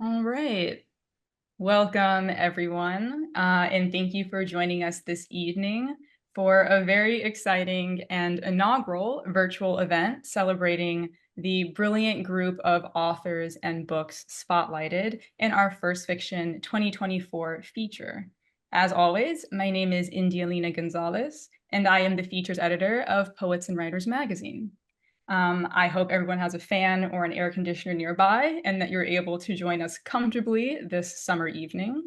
All right. Welcome, everyone, and thank you for joining us this evening for a very exciting and inaugural virtual event celebrating the brilliant group of authors and books spotlighted in our First Fiction 2024 feature. As always, my name is India Lena González, and I am the features editor of Poets and Writers magazine. I hope everyone has a fan or an air conditioner nearby and that you're able to join us comfortably this summer evening.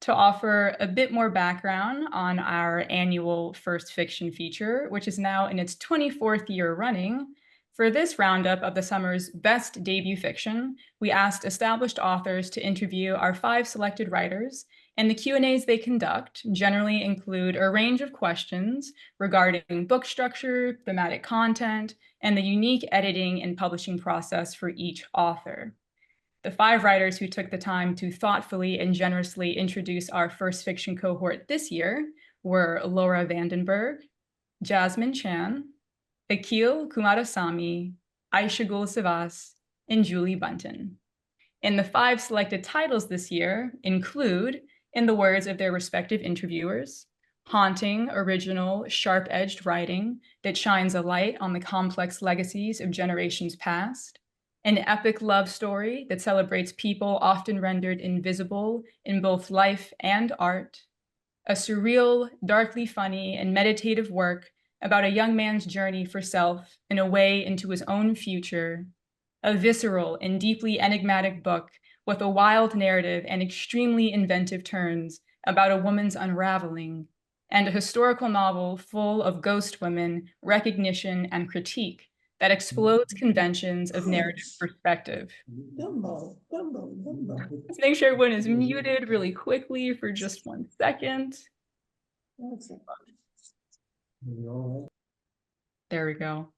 To offer a bit more background on our annual First Fiction feature, which is now in its 24th year running, for this roundup of the summer's best debut fiction, we asked established authors to interview our 5 selected writers, and the Q&As they conduct generally include a range of questions regarding book structure, thematic content, and the unique editing and publishing process for each author. The 5 writers who took the time to thoughtfully and generously introduce our First Fiction cohort this year were Laura Vandenberg, Jasmine Chan, Akil Kumarasamy, Aishagul Savas, and Julie Bunton. And the 5 selected titles this year include, in the words of their respective interviewers, haunting, original, sharp-edged writing that shines a light on the complex legacies of generations past, an epic love story that celebrates people often rendered invisible in both life and art, a surreal, darkly funny, and meditative work about a young man's journey for self and a way into his own future, a visceral and deeply enigmatic book with a wild narrative and extremely inventive turns about a woman's unraveling, and a historical novel full of ghost women, recognition, and critique that explodes conventions of narrative perspective. Let's make sure everyone is muted really quickly for just 1 second. There we go.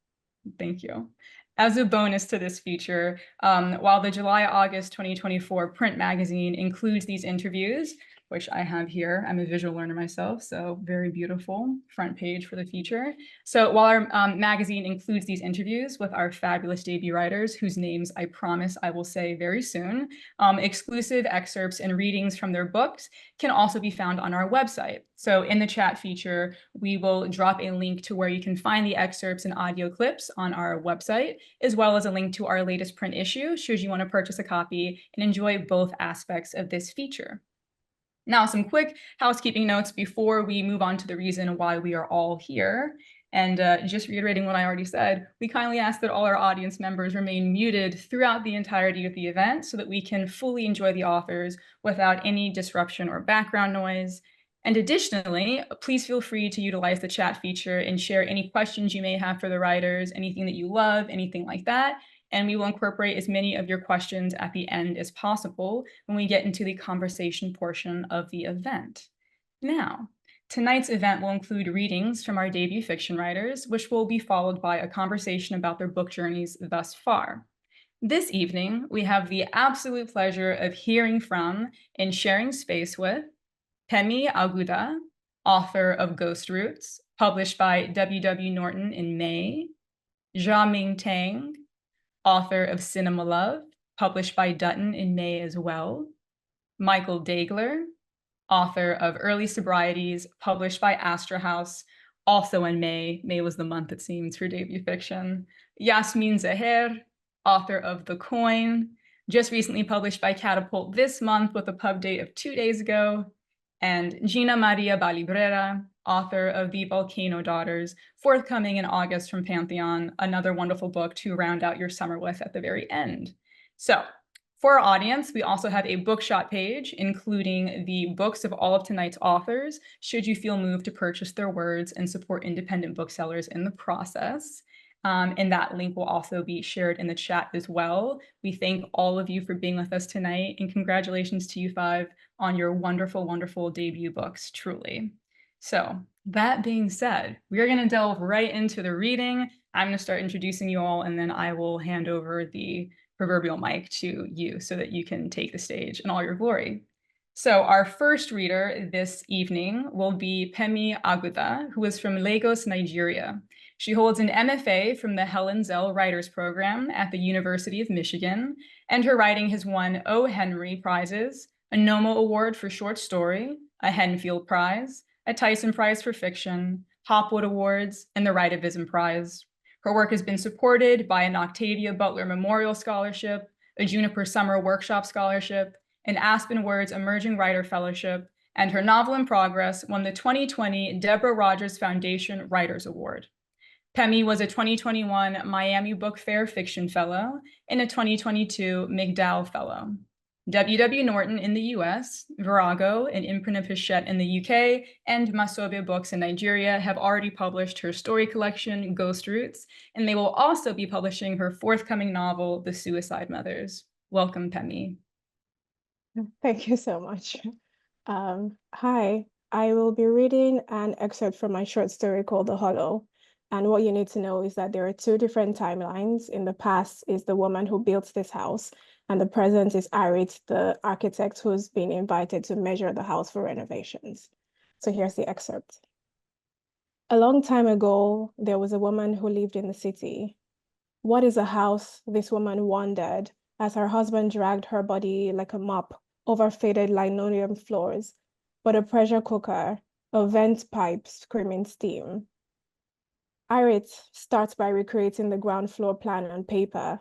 Thank you. As a bonus to this feature, while the July-August 2024 print magazine includes these interviews, which I have here, I'm a visual learner myself, so very beautiful front page for the feature. So while our magazine includes these interviews with our fabulous debut writers, whose names I promise I will say very soon, exclusive excerpts and readings from their books can also be found on our website. So in the chat feature, we will drop a link to where you can find the excerpts and audio clips on our website, as well as a link to our latest print issue, should you want to purchase a copy and enjoy both aspects of this feature. Now, some quick housekeeping notes before we move on to the reason why we are all here. And just reiterating what I already said, we kindly ask that all our audience members remain muted throughout the entirety of the event so that we can fully enjoy the authors without any disruption or background noise. And additionally, please feel free to utilize the chat feature and share any questions you may have for the writers, anything that you love, anything like that. And we will incorporate as many of your questions at the end as possible when we get into the conversation portion of the event. Now, tonight's event will include readings from our debut fiction writers, which will be followed by a conversation about their book journeys thus far. This evening, we have the absolute pleasure of hearing from and sharing space with Pemi Aguda, author of Ghostroots, published by W.W. Norton in May, Jiaming Tang, author of Cinema Love, published by Dutton in May as well, Michael Deagler, author of Early Sobrieties, published by Astra House, also in May. May was the month, it seems, for debut fiction. Yasmin Zaher, author of The Coin, just recently published by Catapult this month with a pub date of 2 days ago, and Gina María Balibrera, author of The Volcano Daughters, forthcoming in August from Pantheon, another wonderful book to round out your summer with at the very end. So, for our audience, we also have a bookshop page, including the books of all of tonight's authors, should you feel moved to purchase their words and support independent booksellers in the process. And that link will also be shared in the chat as well. We thank all of you for being with us tonight, and congratulations to you 5 on your wonderful, wonderful debut books, truly. So that being said, we are going to delve right into the reading. I'm going to start introducing you all, and then I will hand over the proverbial mic to you so that you can take the stage in all your glory. So our first reader this evening will be Pemi Aguda, who is from Lagos, Nigeria. She holds an MFA from the Helen Zell Writers Program at the University of Michigan, and her writing has won O. Henry Prizes, a Nomo Award for Short Story, a Henfield Prize, a Tyson Prize for Fiction, Hopwood Awards, and the Writivism Prize. Her work has been supported by an Octavia Butler Memorial Scholarship, a Juniper Summer Workshop Scholarship, an Aspen Words Emerging Writer Fellowship, and her novel in progress won the 2020 Deborah Rogers Foundation Writers Award. Pemi was a 2021 Miami Book Fair Fiction Fellow and a 2022 McDowell Fellow. W.W. Norton in the US, Virago and Imprint of Hachette in the UK, and Masobe Books in Nigeria have already published her story collection, Ghostroots, and they will also be publishing her forthcoming novel, The Suicide Mothers. Welcome, Pemi. Thank you so much. Hi, I will be reading an excerpt from my short story called The Hollow. And what you need to know is that there are two different timelines. In the past is the woman who built this house, and the present is Arit, the architect who's been invited to measure the house for renovations. So here's the excerpt. A long time ago, there was a woman who lived in the city. What is a house? This woman wondered as her husband dragged her body like a mop over faded linoleum floors, but a pressure cooker, a vent pipe screaming steam. Irit starts by recreating the ground floor plan on paper.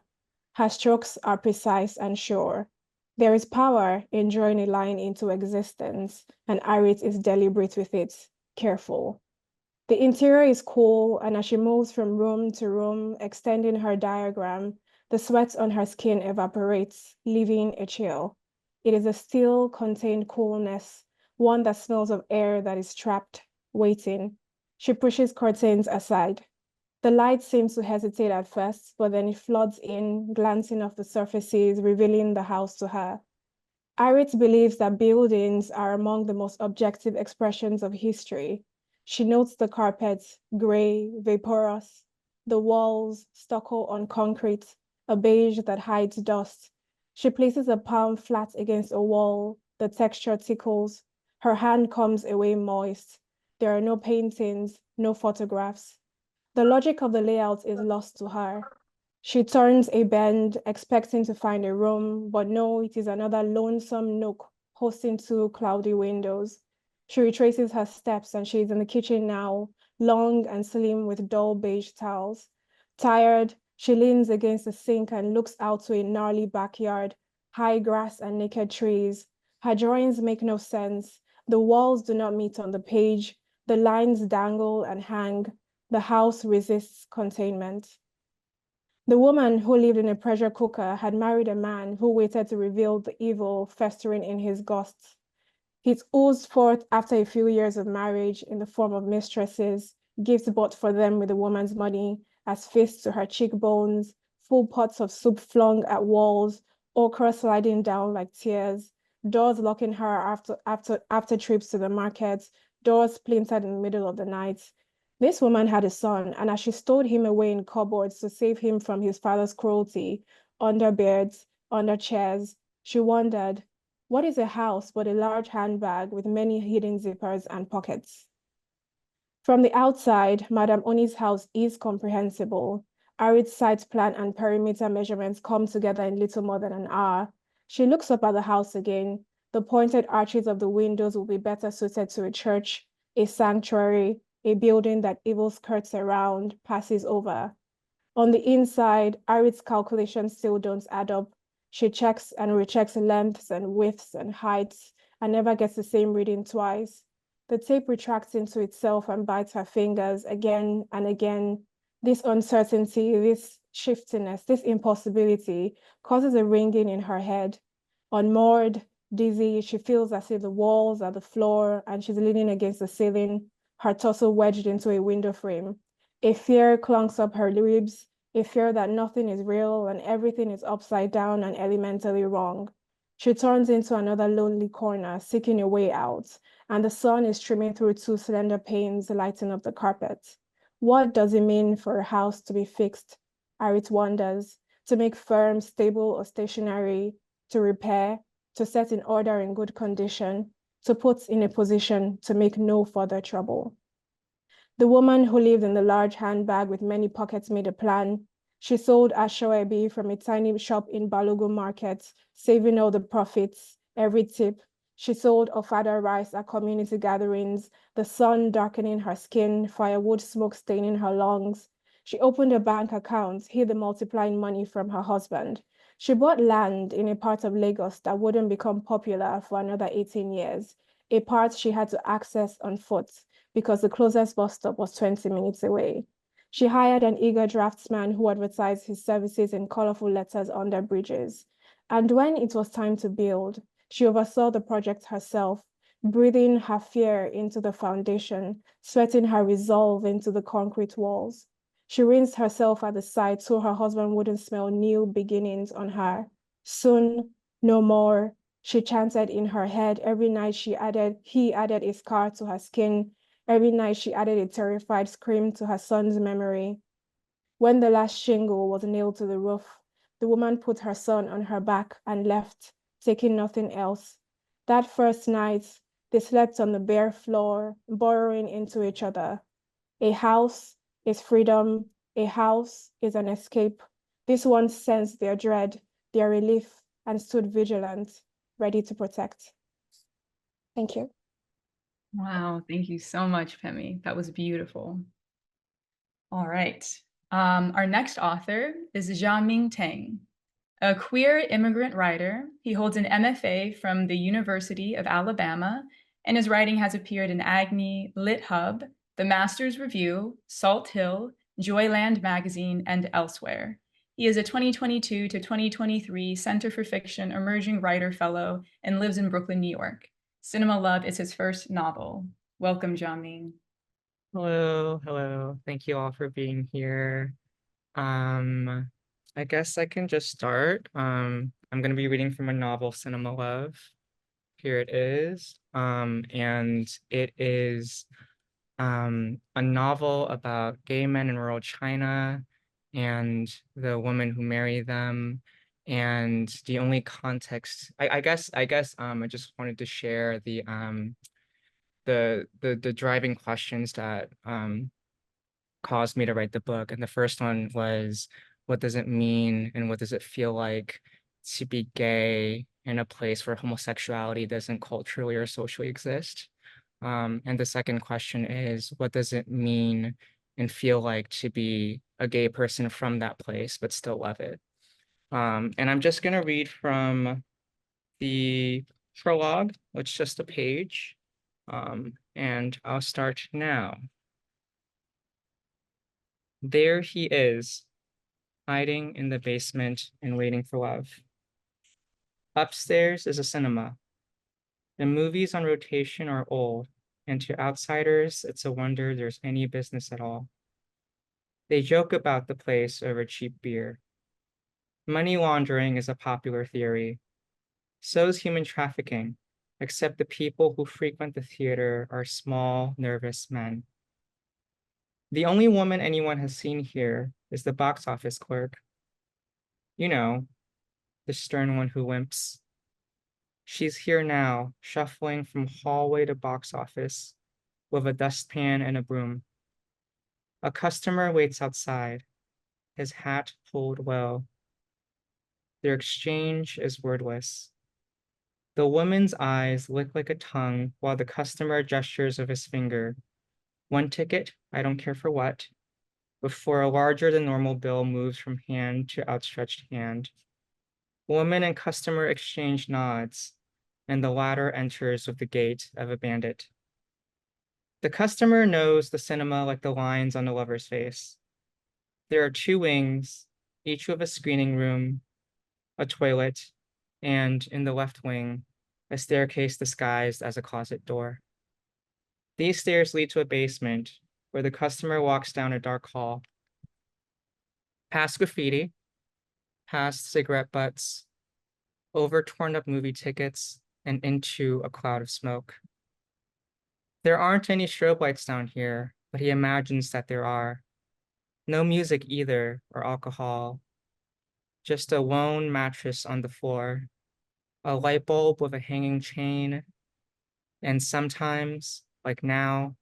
Her strokes are precise and sure. There is power in drawing a line into existence, and Irit is deliberate with it, careful. The interior is cool, and as she moves from room to room, extending her diagram, the sweat on her skin evaporates, leaving a chill. It is a still, contained coolness, one that smells of air that is trapped, waiting. She pushes curtains aside. The light seems to hesitate at first, but then it floods in, glancing off the surfaces, revealing the house to her. Irit believes that buildings are among the most objective expressions of history. She notes the carpets, gray, vaporous, the walls, stucco on concrete, a beige that hides dust. She places a palm flat against a wall, the texture tickles. Her hand comes away moist. There are no paintings, no photographs. The logic of the layout is lost to her. She turns a bend, expecting to find a room, but no, it is another lonesome nook hosting two cloudy windows. She retraces her steps and she is in the kitchen now, long and slim with dull beige towels. Tired, she leans against the sink and looks out to a gnarly backyard, high grass and naked trees. Her drawings make no sense. The walls do not meet on the page. The lines dangle and hang. The house resists containment. The woman who lived in a pressure cooker had married a man who waited to reveal the evil festering in his gusts. It oozed forth after a few years of marriage in the form of mistresses, gifts bought for them with the woman's money, as fists to her cheekbones, full pots of soup flung at walls, okra sliding down like tears, doors locking her after trips to the market, doors splintered in the middle of the night. This woman had a son, and as she stowed him away in cupboards to save him from his father's cruelty, under beds, under chairs, she wondered, what is a house but a large handbag with many hidden zippers and pockets? From the outside, Madame Oni's house is comprehensible. Arid's site plan and perimeter measurements come together in little more than an hour. She looks up at the house again. The pointed arches of the windows will be better suited to a church, a sanctuary, a building that evil skirts around, passes over. On the inside, Arid's calculations still don't add up. She checks and rechecks lengths and widths and heights and never gets the same reading twice. The tape retracts into itself and bites her fingers again and again. This uncertainty, this shiftiness, this impossibility causes a ringing in her head. Unmoored, dizzy, she feels as if the walls are the floor and she's leaning against the ceiling, her torso wedged into a window frame. A fear clunks up her ribs, a fear that nothing is real and everything is upside down and elementally wrong. She turns into another lonely corner, seeking a way out, and the sun is streaming through two slender panes, lighting up the carpet. What does it mean for a house to be fixed? Arit wonders, to make firm, stable, or stationary, to repair, to set in order in good condition, to put in a position to make no further trouble. The woman who lived in the large handbag with many pockets made a plan. She sold Ashoebi from a tiny shop in Balogun Market, saving all the profits, every tip. She sold ofada rice at community gatherings, the sun darkening her skin, firewood smoke staining her lungs. She opened a bank account, hid the multiplying money from her husband. She bought land in a part of Lagos that wouldn't become popular for another 18 years, a part she had to access on foot because the closest bus stop was 20 minutes away. She hired an eager draftsman who advertised his services in colorful letters under bridges. And when it was time to build, she oversaw the project herself, breathing her fear into the foundation, sweating her resolve into the concrete walls. She rinsed herself at the site so her husband wouldn't smell new beginnings on her. Soon, no more. She chanted in her head every night he added a scar to her skin. Every night she added a terrified scream to her son's memory. When the last shingle was nailed to the roof, the woman put her son on her back and left, taking nothing else. That first night, they slept on the bare floor, burrowing into each other. A house is freedom. A house is an escape. This one sensed their dread, their relief, and stood vigilant, ready to protect. Thank you. Wow, thank you so much, Pemi. That was beautiful. All right. Our next author is Jiaming Tang, a queer immigrant writer. He holds an MFA from the University of Alabama, and his writing has appeared in Agni, Lit Hub, The Master's Review, Salt Hill, Joyland Magazine, and elsewhere. He is a 2022 to 2023 Center for Fiction Emerging Writer Fellow and lives in Brooklyn, New York. Cinema Love is his first novel. Welcome, Jiaming. Hello, hello. Thank you all for being here. I guess I can just start. I'm going to be reading from a novel, Cinema Love. Here it is. And it is a novel about gay men in rural China and the women who marry them. And the only context, I guess, I just wanted to share the driving questions that caused me to write the book. And the first one was, what does it mean and what does it feel like to be gay in a place where homosexuality doesn't culturally or socially exist? And the second question is, what does it mean and feel like to be a gay person from that place but still love it? And I'm just gonna read from the prologue, which is just a page. And I'll start now. There he is, hiding in the basement and waiting for love. Upstairs is a cinema. The movies on rotation are old, and to outsiders, it's a wonder there's any business at all. They joke about the place over cheap beer. Money laundering is a popular theory. So is human trafficking, except the people who frequent the theater are small, nervous men. The only woman anyone has seen here is the box office clerk. You know, the stern one who limps. She's here now, shuffling from hallway to box office with a dustpan and a broom. A customer waits outside, his hat pulled well. Their exchange is wordless. The woman's eyes lick like a tongue while the customer gestures with his finger. One ticket, I don't care for what, before a larger than normal bill moves from hand to outstretched hand. Woman and customer exchange nods, and the latter enters with the gait of a bandit. The customer knows the cinema like the lines on the lover's face. There are two wings, each with a screening room, a toilet, and in the left wing, a staircase disguised as a closet door. These stairs lead to a basement where the customer walks down a dark hall, past graffiti, past cigarette butts, over torn up movie tickets, and into a cloud of smoke. There aren't any strobe lights down here, but he imagines that there are. No music either, or alcohol. Just a lone mattress on the floor. a light bulb with a hanging chain, and sometimes, like now,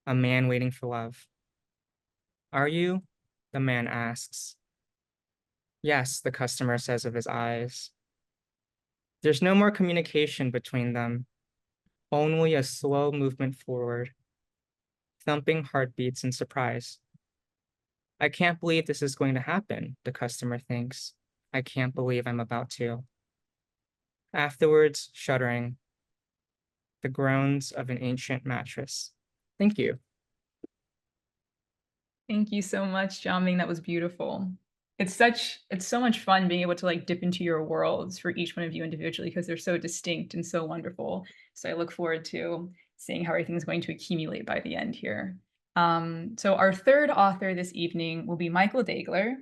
a man waiting for love. Are you? The man asks. Yes, the customer says of his eyes. There's no more communication between them, only a slow movement forward, thumping heartbeats in surprise. I can't believe this is going to happen, the customer thinks. I can't believe I'm about to. Afterwards, shuddering, the groans of an ancient mattress. Thank you. Thank you so much, Jiaming. That was beautiful. It's so much fun being able to like dip into your worlds for each one of you individually because they're so distinct and so wonderful. So I look forward to seeing how everything's going to accumulate by the end here. So our third author this evening will be Michael Deagler.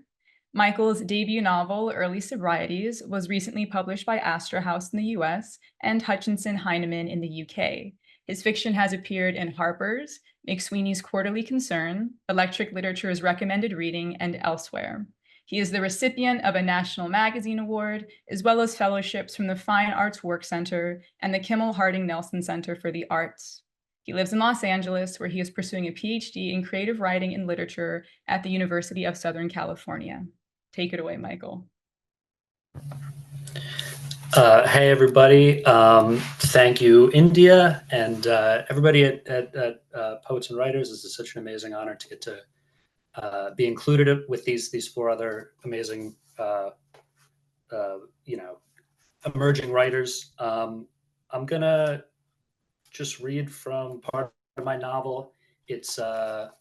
Michael's debut novel, Early Sobrieties, was recently published by Astor House in the US and Hutchinson Heinemann in the UK. His fiction has appeared in Harper's, McSweeney's Quarterly Concern, Electric Literature's Recommended Reading, and elsewhere. He is the recipient of a National Magazine Award, as well as fellowships from the Fine Arts Work Center and the Kimmel Harding Nelson Center for the Arts. He lives in Los Angeles, where he is pursuing a PhD in creative writing and literature at the University of Southern California. Take it away, Michael. Hey, everybody. Thank you, India, and everybody at Poets and Writers. This is such an amazing honor to get to be included with these four other amazing, emerging writers. I'm gonna just read from part of my novel. It's about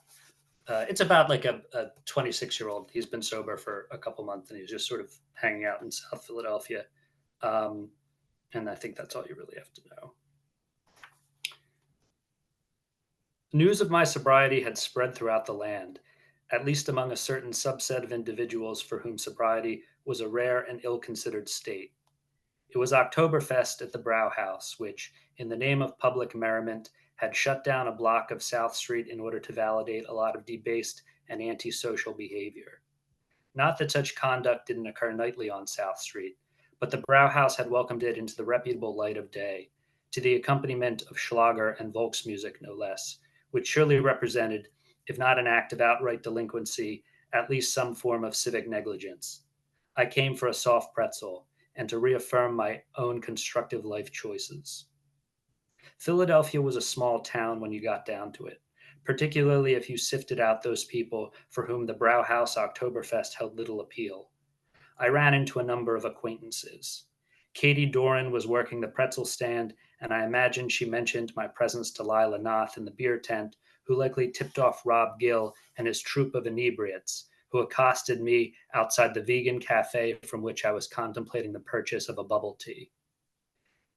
like a 26-year-old. He's been sober for a couple months, and he's just sort of hanging out in South Philadelphia. And I think that's all you really have to know. News of my sobriety had spread throughout the land, at least among a certain subset of individuals for whom sobriety was a rare and ill-considered state. It was Oktoberfest at the Brow House, which, in the name of public merriment, had shut down a block of South Street in order to validate a lot of debased and antisocial behavior. Not that such conduct didn't occur nightly on South Street, but the Brow House had welcomed it into the reputable light of day, to the accompaniment of Schlager and Volksmusic no less, which surely represented, if not an act of outright delinquency, at least some form of civic negligence. I came for a soft pretzel and to reaffirm my own constructive life choices. Philadelphia was a small town when you got down to it, particularly if you sifted out those people for whom the Brow House Oktoberfest held little appeal. I ran into a number of acquaintances. Katie Doran was working the pretzel stand, and I imagined she mentioned my presence to Lila Noth in the beer tent, who likely tipped off Rob Gill and his troupe of inebriates, who accosted me outside the vegan cafe from which I was contemplating the purchase of a bubble tea.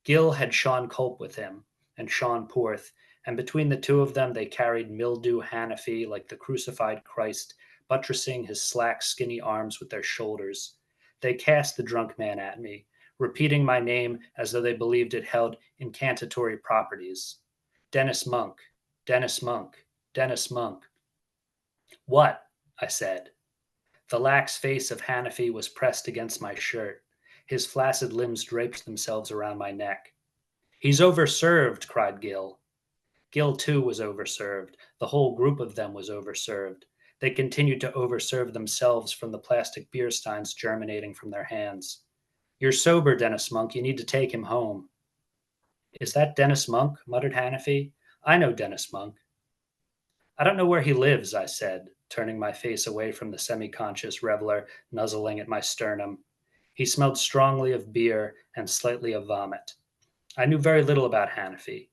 Gill had Sean Culp with him, and Sean Porth, and between the two of them they carried Mildew Hanafi like the crucified Christ, buttressing his slack, skinny arms with their shoulders. They cast the drunk man at me, repeating my name as though they believed it held incantatory properties. Dennis Monk, Dennis Monk, Dennis Monk. What? I said. The lax face of Hanafi was pressed against my shirt. His flaccid limbs draped themselves around my neck. He's overserved, cried Gill. Gill, too, was overserved. The whole group of them was overserved. They continued to overserve themselves from the plastic beer steins germinating from their hands. You're sober, Dennis Monk. You need to take him home. Is that Dennis Monk? Muttered Hanafi. I know Dennis Monk. I don't know where he lives, I said, turning my face away from the semi-conscious reveler nuzzling at my sternum. He smelled strongly of beer and slightly of vomit. I knew very little about Hanafi.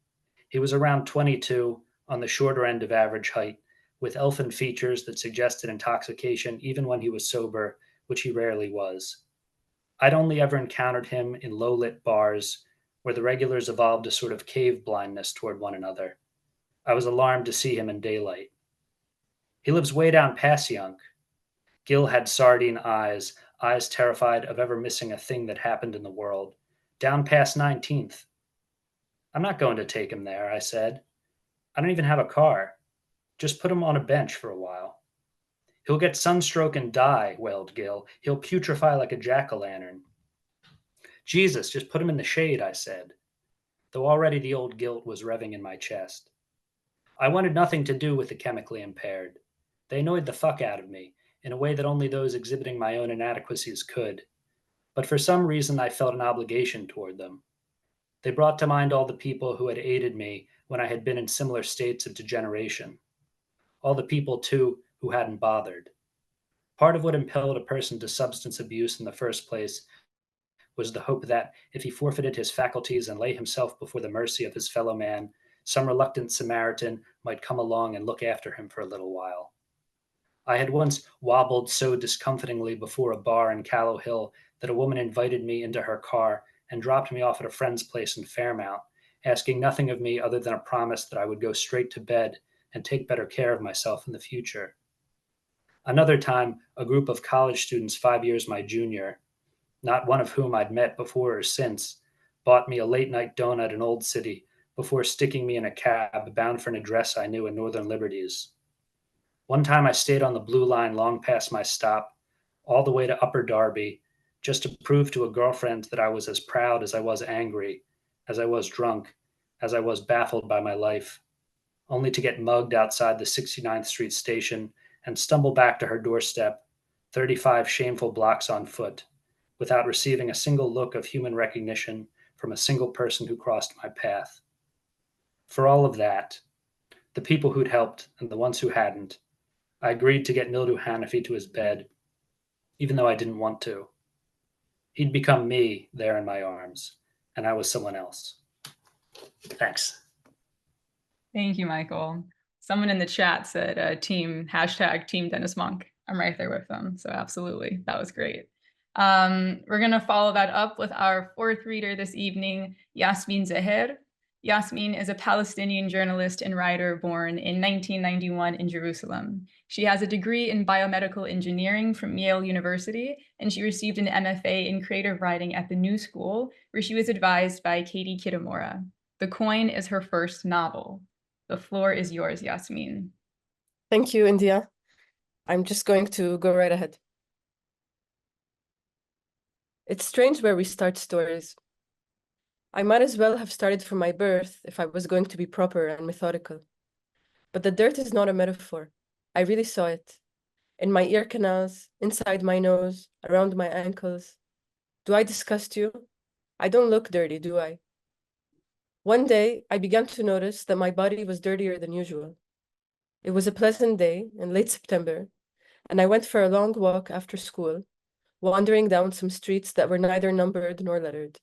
He was around 22, on the shorter end of average height, with elfin features that suggested intoxication even when he was sober, which he rarely was. I'd only ever encountered him in low-lit bars, where the regulars evolved a sort of cave blindness toward one another. I was alarmed to see him in daylight. He lives way down Passyunk. Gill had sardine eyes, eyes terrified of ever missing a thing that happened in the world. Down past 19th. I'm not going to take him there, I said. I don't even have a car. Just put him on a bench for a while. He'll get sunstroke and die, wailed Gill. He'll putrefy like a jack-o'-lantern. Jesus, just put him in the shade, I said, though already the old guilt was revving in my chest. I wanted nothing to do with the chemically impaired. They annoyed the fuck out of me in a way that only those exhibiting my own inadequacies could. But for some reason, I felt an obligation toward them. They brought to mind all the people who had aided me when I had been in similar states of degeneration. All the people, too, who hadn't bothered. Part of what impelled a person to substance abuse in the first place was the hope that, if he forfeited his faculties and lay himself before the mercy of his fellow man, some reluctant Samaritan might come along and look after him for a little while. I had once wobbled so discomfitingly before a bar in Callow Hill that a woman invited me into her car and dropped me off at a friend's place in Fairmount, asking nothing of me other than a promise that I would go straight to bed and take better care of myself in the future. Another time, a group of college students 5 years my junior, not one of whom I'd met before or since, bought me a late-night donut in Old City before sticking me in a cab bound for an address I knew in Northern Liberties. One time I stayed on the Blue Line long past my stop, all the way to Upper Darby, just to prove to a girlfriend that I was as proud as I was angry, as I was drunk, as I was baffled by my life, only to get mugged outside the 69th Street station and stumble back to her doorstep, 35 shameful blocks on foot, without receiving a single look of human recognition from a single person who crossed my path. For all of that, the people who'd helped and the ones who hadn't, I agreed to get Mildew Hanafi to his bed, even though I didn't want to. He'd become me there in my arms, and I was someone else. Thanks. Thank you, Michael. Someone in the chat said team Dennis Monk. I'm right there with them. So absolutely, that was great. We're going to follow that up with our fourth reader this evening, Yasmin Zaher. Yasmin is a Palestinian journalist and writer born in 1991 in Jerusalem. She has a degree in biomedical engineering from Yale University, and she received an MFA in creative writing at the New School, where she was advised by Katie Kitamura. The Coin is her first novel. The floor is yours, Yasmin. Thank you, India. I'm just going to go right ahead. It's strange where we start stories. I might as well have started from my birth if I was going to be proper and methodical. But the dirt is not a metaphor. I really saw it. In my ear canals, inside my nose, around my ankles. Do I disgust you? I don't look dirty, do I? One day, I began to notice that my body was dirtier than usual. It was a pleasant day in late September, and I went for a long walk after school, wandering down some streets that were neither numbered nor lettered.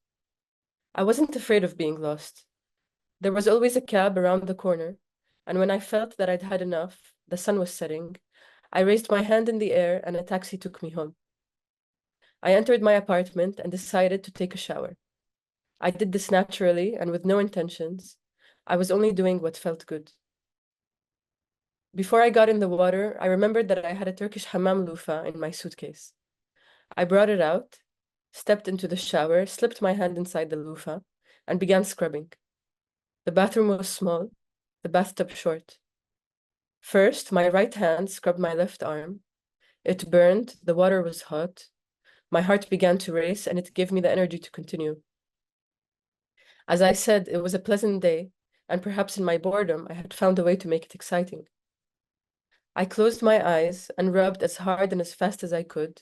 I wasn't afraid of being lost. There was always a cab around the corner, and when I felt that I'd had enough, the sun was setting, I raised my hand in the air and a taxi took me home. I entered my apartment and decided to take a shower. I did this naturally and with no intentions. I was only doing what felt good. Before I got in the water, I remembered that I had a Turkish hammam loofah in my suitcase. I brought it out, stepped into the shower, slipped my hand inside the loofah, and began scrubbing. The bathroom was small, the bathtub short. First, my right hand scrubbed my left arm. It burned, the water was hot. My heart began to race, and it gave me the energy to continue. As I said, it was a pleasant day, and perhaps in my boredom, I had found a way to make it exciting. I closed my eyes and rubbed as hard and as fast as I could,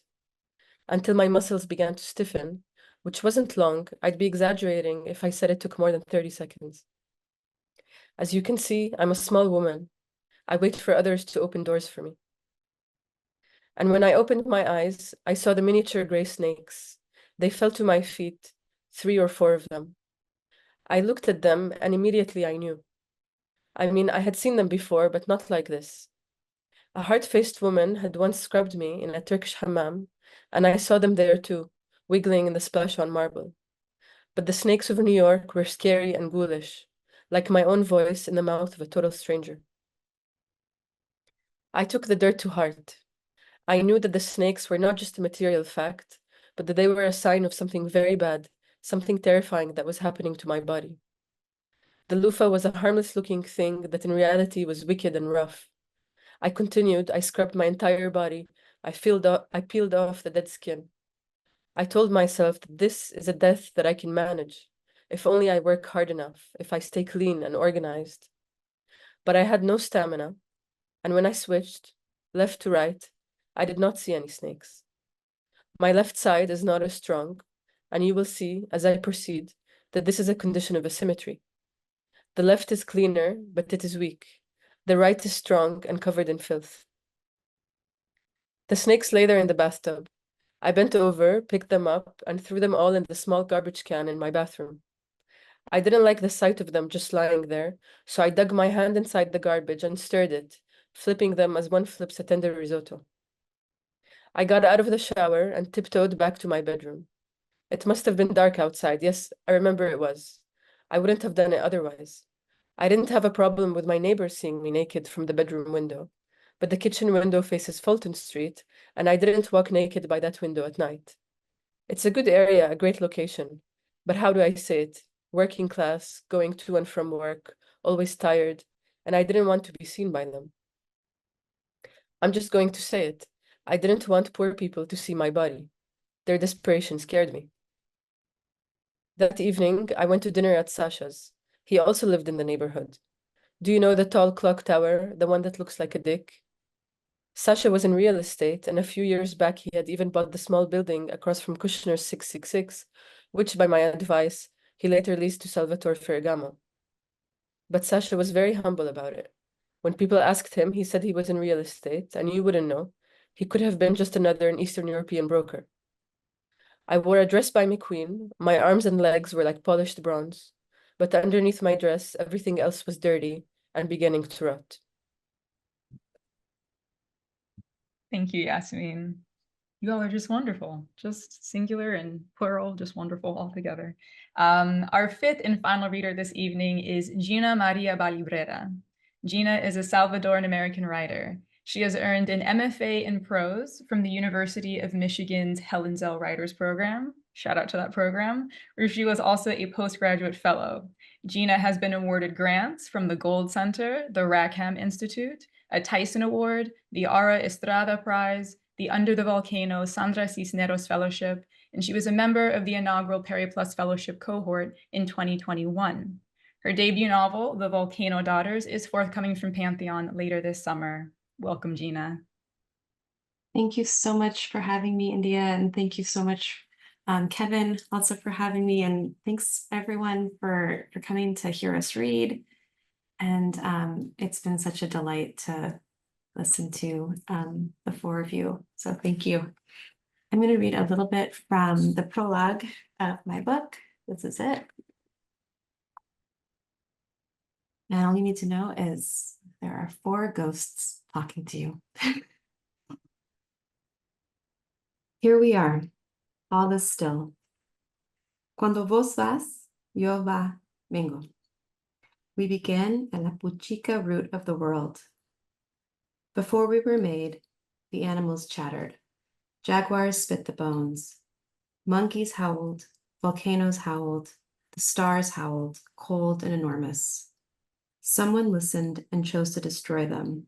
until my muscles began to stiffen, which wasn't long. I'd be exaggerating if I said it took more than 30 seconds. As you can see, I'm a small woman. I wait for others to open doors for me. And when I opened my eyes, I saw the miniature gray snakes. They fell to my feet, 3 or 4 of them. I looked at them and immediately I knew. I mean, I had seen them before, but not like this. A hard-faced woman had once scrubbed me in a Turkish hammam, and I saw them there too, wiggling in the splash on marble. But the snakes of New York were scary and ghoulish, like my own voice in the mouth of a total stranger. I took the dirt to heart. I knew that the snakes were not just a material fact, but that they were a sign of something very bad, something terrifying that was happening to my body. The loofah was a harmless-looking thing that in reality was wicked and rough. I continued, I scrubbed my entire body. I peeled off the dead skin. I told myself that this is a death that I can manage, if only I work hard enough, if I stay clean and organized. But I had no stamina, and when I switched left to right, I did not see any snakes. My left side is not as strong, and you will see, as I proceed, that this is a condition of asymmetry. The left is cleaner, but it is weak. The right is strong and covered in filth. The snakes lay there in the bathtub. I bent over, picked them up, and threw them all in the small garbage can in my bathroom. I didn't like the sight of them just lying there, so I dug my hand inside the garbage and stirred it, flipping them as one flips a tender risotto. I got out of the shower and tiptoed back to my bedroom. It must have been dark outside. Yes, I remember it was. I wouldn't have done it otherwise. I didn't have a problem with my neighbors seeing me naked from the bedroom window, but the kitchen window faces Fulton Street, and I didn't walk naked by that window at night. It's a good area, a great location, but how do I say it? Working class, going to and from work, always tired, and I didn't want to be seen by them. I'm just going to say it. I didn't want poor people to see my body. Their desperation scared me. That evening, I went to dinner at Sasha's. He also lived in the neighborhood. Do you know the tall clock tower, the one that looks like a dick? Sasha was in real estate, and a few years back he had even bought the small building across from Kushner's 666, which, by my advice, he later leased to Salvatore Ferragamo. But Sasha was very humble about it. When people asked him, he said he was in real estate, and you wouldn't know. He could have been just another Eastern European broker. I wore a dress by McQueen. My arms and legs were like polished bronze, but underneath my dress, everything else was dirty and beginning to rot. Thank you, Yasmin. You all are just wonderful, just singular and plural, just wonderful altogether. Our fifth and final reader this evening is Gina María Balibrera. Gina is a Salvadoran American writer. She has earned an MFA in prose from the University of Michigan's Helen Zell Writers Program. Shout out to that program, where she was also a postgraduate fellow. Gina has been awarded grants from the Gold Center, the Rackham Institute, a Tyson Award, the Ara Estrada Prize, the Under the Volcano Sandra Cisneros Fellowship, and she was a member of the inaugural Perry Plus Fellowship cohort in 2021. Her debut novel, The Volcano Daughters, is forthcoming from Pantheon later this summer. Welcome, Gina. Thank you so much for having me, India, and thank you so much, Kevin, also for having me, and thanks everyone for coming to hear us read. And it's been such a delight to listen to the four of you, so thank you. I'm going to read a little bit from the prologue of my book. This is it. And all you need to know is there are 4 ghosts talking to you. Here we are, all is still. Cuando vos vas, yo vengo. We begin at la puchica root of the world. Before we were made, the animals chattered. Jaguars spit the bones. Monkeys howled, volcanoes howled, the stars howled, cold and enormous. Someone listened and chose to destroy them,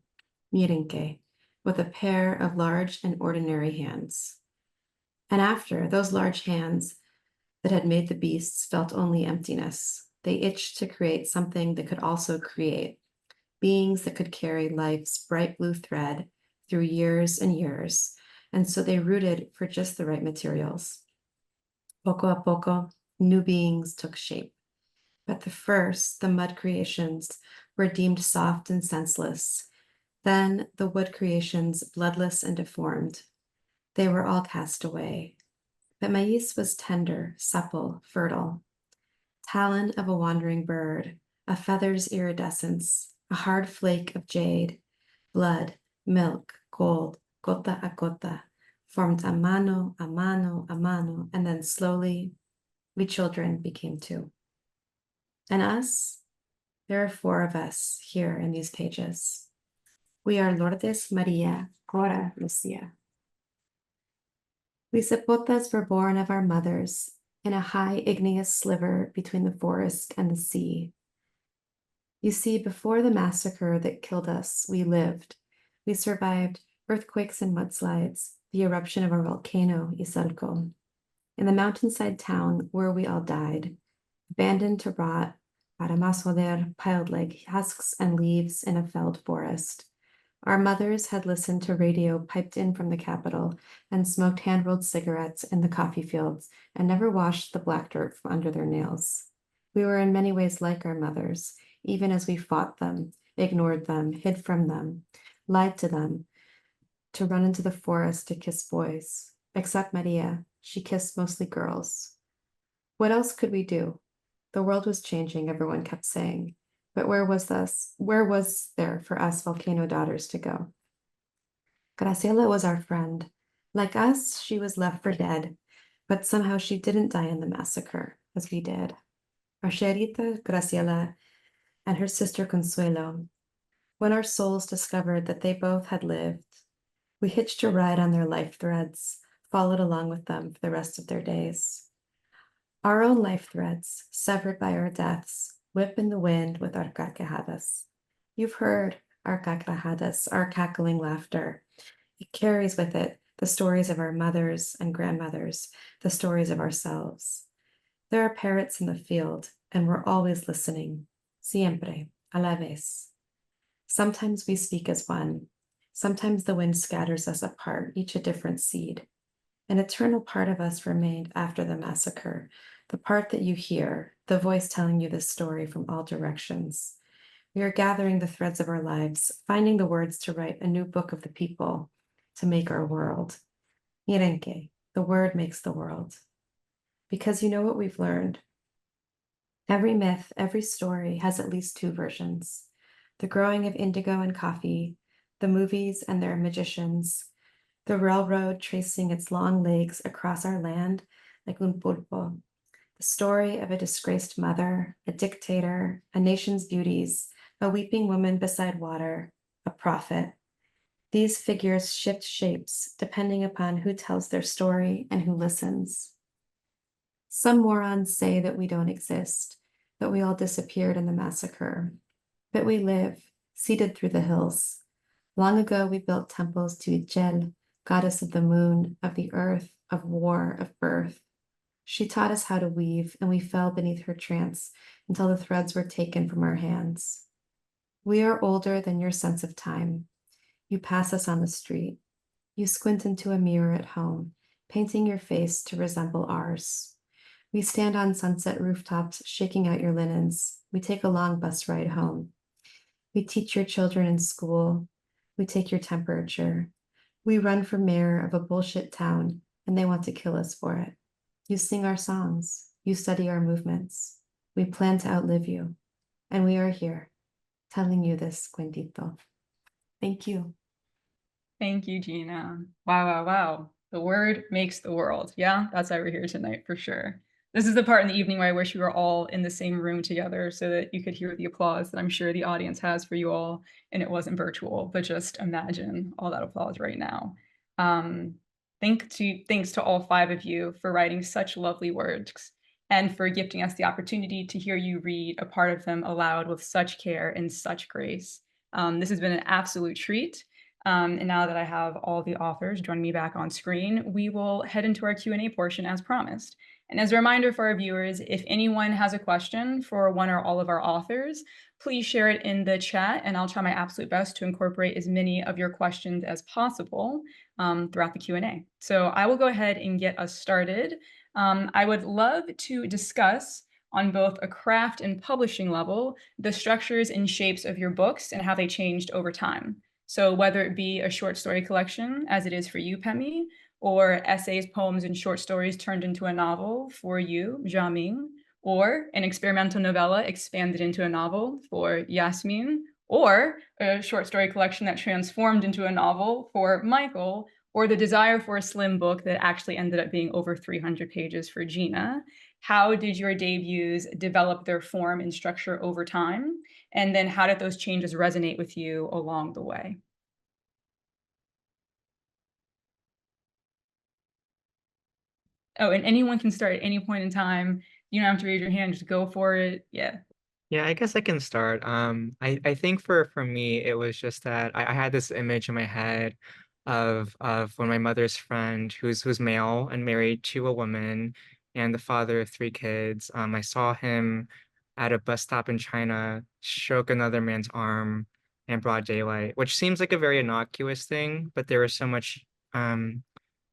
Mirenke, with a pair of large and ordinary hands. And after those large hands that had made the beasts felt only emptiness, they itched to create something that could also create, beings that could carry life's bright blue thread through years and years, and so they rooted for just the right materials. Poco a poco, new beings took shape. But the first, the mud creations, were deemed soft and senseless. Then the wood creations, bloodless and deformed. They were all cast away. But Maïs was tender, supple, fertile. Talon of a wandering bird, a feather's iridescence, a hard flake of jade, blood, milk, gold, gota a gota, formed a mano, a mano, a mano, and then slowly, we children became 2. And us? There are 4 of us here in these pages. We are Lourdes, Maria, Cora, Lucia. We Zapotas were born of our mothers in a high igneous sliver between the forest and the sea. You see, before the massacre that killed us, we lived. We survived earthquakes and mudslides, the eruption of our volcano, Izalco. in the mountainside town where we all died, abandoned to rot, para más joder, piled like husks and leaves in a felled forest. Our mothers had listened to radio piped in from the capital and smoked hand-rolled cigarettes in the coffee fields and never washed the black dirt from under their nails. We were in many ways like our mothers, even as we fought them, ignored them, hid from them, lied to them, to run into the forest to kiss boys. Except Maria, she kissed mostly girls. What else could we do? The world was changing, everyone kept saying. But where was there for us volcano daughters to go? Graciela was our friend. Like us, she was left for dead, but somehow she didn't die in the massacre, as we did. Our Sherita, Graciela, and her sister Consuelo. When our souls discovered that they both had lived, we hitched a ride on their life threads, followed along with them for the rest of their days. Our own life threads, severed by our deaths, whip in the wind with our carcajadas. You've heard our carcajadas, our cackling laughter. It carries with it the stories of our mothers and grandmothers, the stories of ourselves. There are parrots in the field, and we're always listening, siempre, a la vez. Sometimes we speak as one. Sometimes the wind scatters us apart, each a different seed. An eternal part of us remained after the massacre, the part that you hear, the voice telling you this story from all directions. We are gathering the threads of our lives, finding the words to write a new book of the people, to make our world. Mirenque, the word makes the world. Because you know what we've learned? Every myth, every story has at least two versions. The growing of indigo and coffee, the movies and their magicians, the railroad tracing its long legs across our land like un pulpo, the story of a disgraced mother, a dictator, a nation's beauties, a weeping woman beside water, a prophet. These figures shift shapes depending upon who tells their story and who listens. Some morons say that we don't exist, that we all disappeared in the massacre, but we live, seated through the hills. Long ago, we built temples to Ijel, goddess of the moon, of the earth, of war, of birth. She taught us how to weave, and we fell beneath her trance until the threads were taken from our hands. We are older than your sense of time. You pass us on the street. You squint into a mirror at home, painting your face to resemble ours. We stand on sunset rooftops, shaking out your linens. We take a long bus ride home. We teach your children in school. We take your temperature. We run for mayor of a bullshit town, and they want to kill us for it. You sing our songs. You study our movements. We plan to outlive you. And we are here, telling you this cuentito. Thank you. Thank you, Gina. Wow, wow, wow. The word makes the world. Yeah, that's why we're here tonight for sure. This is the part in the evening where I wish we were all in the same room together so that you could hear the applause that I'm sure the audience has for you all, and it wasn't virtual, but just imagine all that applause right now. Thanks to all five of you for writing such lovely words and for gifting us the opportunity to hear you read a part of them aloud with such care and such grace. This has been an absolute treat. And now that I have all the authors joining me back on screen, we will head into our Q&A portion as promised. And as a reminder for our viewers, if anyone has a question for one or all of our authors, please share it in the chat, and I'll try my absolute best to incorporate as many of your questions as possible throughout the Q&A. So I will go ahead and get us started. I would love to discuss on both a craft and publishing level, the structures and shapes of your books and how they changed over time. So whether it be a short story collection, as it is for you, Pemi, or essays, poems, and short stories turned into a novel for you, Jiaming, or an experimental novella expanded into a novel for Yasmin, or a short story collection that transformed into a novel for Michael, or the desire for a slim book that actually ended up being over 300 pages for Gina. How did your debuts develop their form and structure over time? And then how did those changes resonate with you along the way? Oh, and anyone can start at any point in time. You don't have to raise your hand, just go for it. Yeah. Yeah, I guess I can start. I think for me, it was just that I had this image in my head of when my mother's friend, who's male and married to a woman and the father of 3 kids. I saw him at a bus stop in China stroke another man's arm in broad daylight, which seems like a very innocuous thing, but there was so much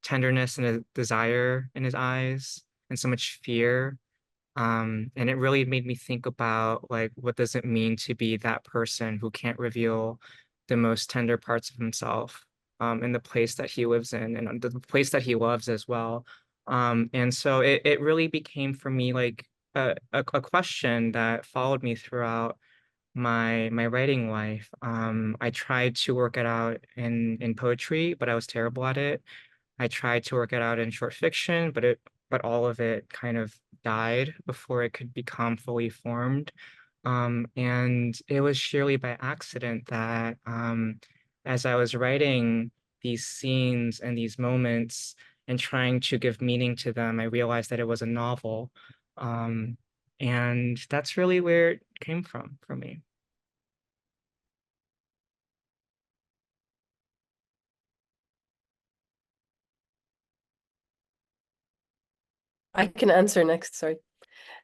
tenderness and a desire in his eyes and so much fear. And it really made me think about like what does it mean to be that person who can't reveal the most tender parts of himself in the place that he lives in and the place that he loves as well. And so it really became for me like a question that followed me throughout my writing life. I tried to work it out in poetry, but I was terrible at it. I tried to work it out in short fiction, but all of it kind of died before it could become fully formed. And it was surely by accident that as I was writing these scenes and these moments and trying to give meaning to them, I realized that it was a novel. Um, and that's really where it came from for me. I can answer next, sorry.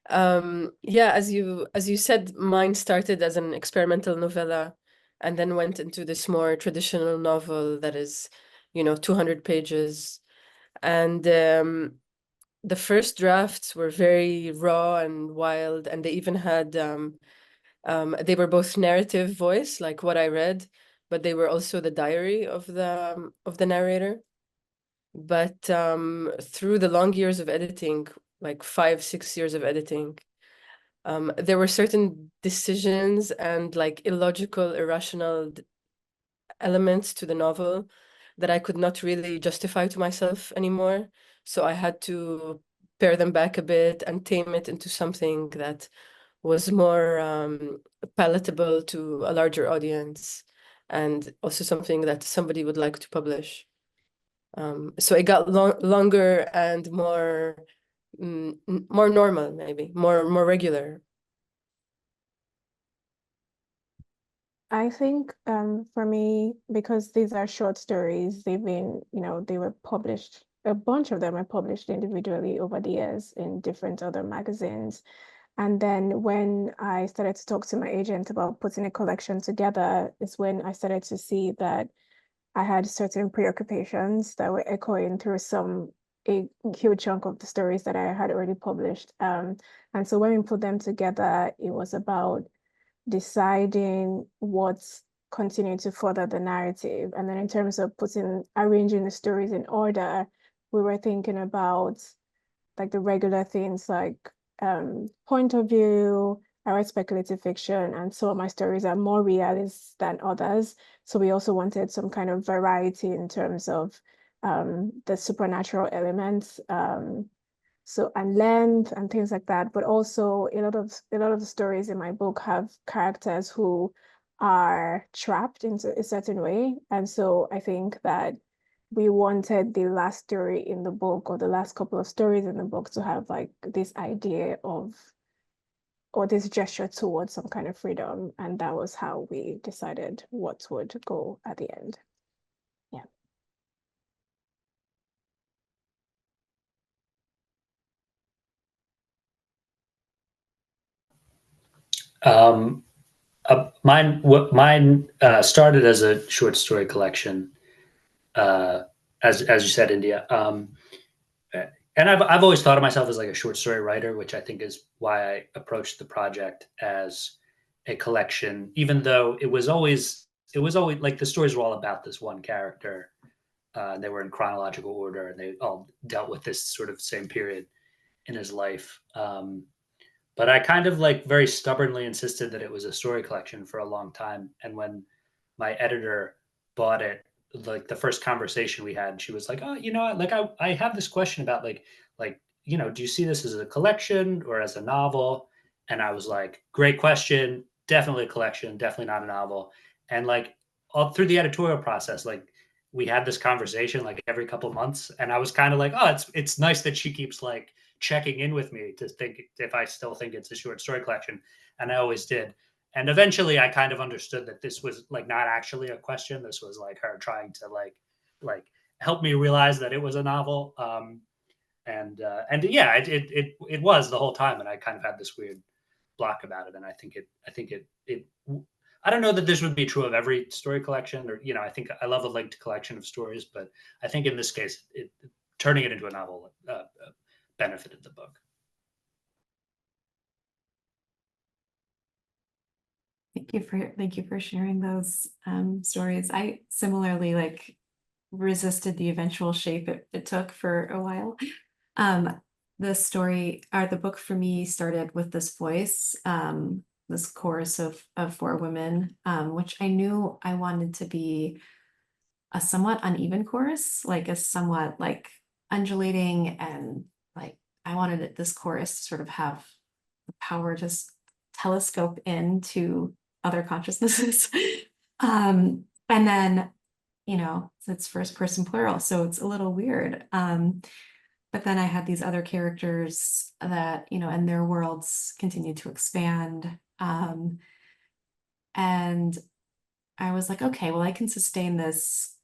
Yeah, as you said, mine started as an experimental novella and then went into this more traditional novel that is, 200 pages. And the first drafts were very raw and wild, and they even had they were both narrative voice, like what I read, but they were also the diary of the narrator. But through the long years of editing, like 5-6 years of editing, there were certain decisions and like illogical, irrational elements to the novel that I could not really justify to myself anymore. So I had to pare them back a bit and tame it into something that was more palatable to a larger audience and also something that somebody would like to publish. So it got longer and more more normal, maybe more regular. I think for me, because these are short stories, they've been, they were published, a bunch of them are published individually over the years in different other magazines. And then when I started to talk to my agent about putting a collection together, is when I started to see that I had certain preoccupations that were echoing through a huge chunk of the stories that I had already published. And so when we put them together, it was about deciding what's continuing to further the narrative. And then in terms of arranging the stories in order, we were thinking about like the regular things like point of view. I write speculative fiction, and some of my stories are more realist than others. So we also wanted some kind of variety in terms of the supernatural elements. So and length and things like that, but also a lot of the stories in my book have characters who are trapped into a certain way. And so I think that we wanted the last story in the book or the last couple of stories in the book to have like this idea of or this gesture towards some kind of freedom. And that was how we decided what would go at the end. Yeah. Mine started as a short story collection, as you said, India. And I've always thought of myself as like a short story writer, which I think is why I approached the project as a collection, even though it was always like the stories were all about this one character. They were in chronological order, and they all dealt with this sort of same period in his life. But I kind of like very stubbornly insisted that it was a story collection for a long time. And when my editor bought it, like the first conversation we had, she was like, "Oh, like I have this question about like do you see this as a collection or as a novel?" And I was like, "Great question, definitely a collection, definitely not a novel." And like all through the editorial process, like we had this conversation like every couple of months, and I was kind of like, "Oh, it's nice that she keeps like checking in with me to think if I still think it's a short story collection," and I always did. And eventually I kind of understood that this was like not actually a question. This was like her trying to like like helped me realize that it was a novel. And yeah, it was the whole time, and I kind of had this weird block about it. And I think I don't know that this would be true of every story collection, or I think I love a linked collection of stories, but I think in this case, turning it into a novel benefited the book. Thank you for sharing those stories. I similarly resisted the eventual shape it took for a while. The story or the book for me started with this voice, this chorus of four women, which I knew I wanted to be a somewhat uneven chorus, like a somewhat undulating, and I wanted this chorus to sort of have the power to telescope into other consciousnesses. And then, it's first person plural, so it's a little weird. But then I had these other characters that, and their worlds continued to expand. And I was like, okay, well, I can sustain this